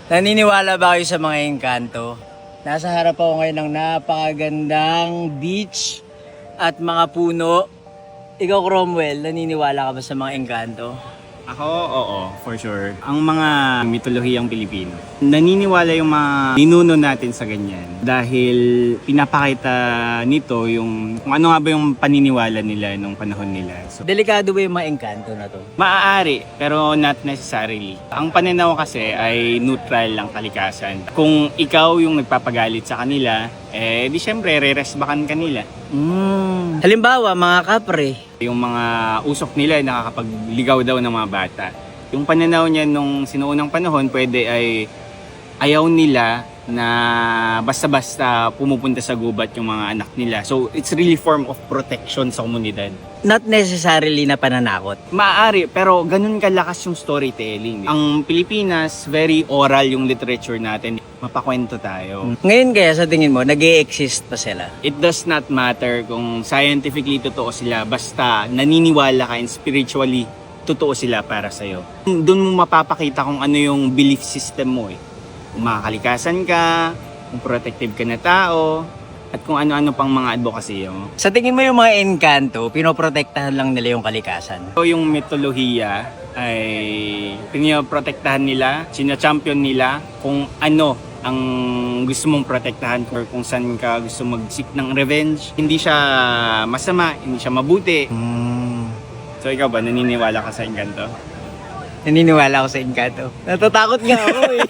Naniniwala ba kayo sa mga engkanto? Nasa harap ako ngayon ng napakagandang beach at mga puno. Ikaw, Cromwell, naniniwala ka ba sa mga engkanto? Ako, oo, for sure. Ang mga mitolohiyang Pilipino, naniniwala yung mga ninuno natin sa ganyan dahil pinapakita nito yung kung ano nga ba yung paniniwala nila nung panahon nila. So, Delikado ba yung mga engkanto na to? maaari, pero not necessarily. Ang pananaw kasi ay neutral lang kalikasan. Kung ikaw yung nagpapagalit sa kanila, di syempre, re-resbakan ka nila. Halimbawa, mga kapre. Yung mga usok nila nakakapagligaw daw ng mga bata. Yung pananaw niya nung sinuunang panahon, pwede ay ayaw nila na basta-basta pumupunta sa gubat yung mga anak nila. So, it's really form of protection sa komunidad. Not necessarily na pananakot. Maaari, pero ganun kalakas yung storytelling. Ang Pilipinas, very oral yung literature natin. Mapakwento tayo. Ngayon kaya sa tingin mo, nag-e-exist pa sila? It does not matter kung scientifically totoo sila, basta naniniwala ka and spiritually totoo sila para sa'yo. Doon mo mapapakita kung ano yung belief system mo eh. Kung makakalikasan ka, kung protective ka na tao, at kung ano-ano pang mga advocacy mo. Sa tingin mo yung mga engkanto, pinoprotektahan lang nila yung kalikasan? So yung mitolohiya ay pinoprotektahan nila, sina-champion nila kung ano ang gusto mong protektahan or kung saan ka gusto mag-seek ng revenge. Hindi siya masama, hindi siya mabuti. So ikaw ba, naniniwala ka sa engkanto? Naniniwala ako sa engkanto. Natatakot nga ako eh.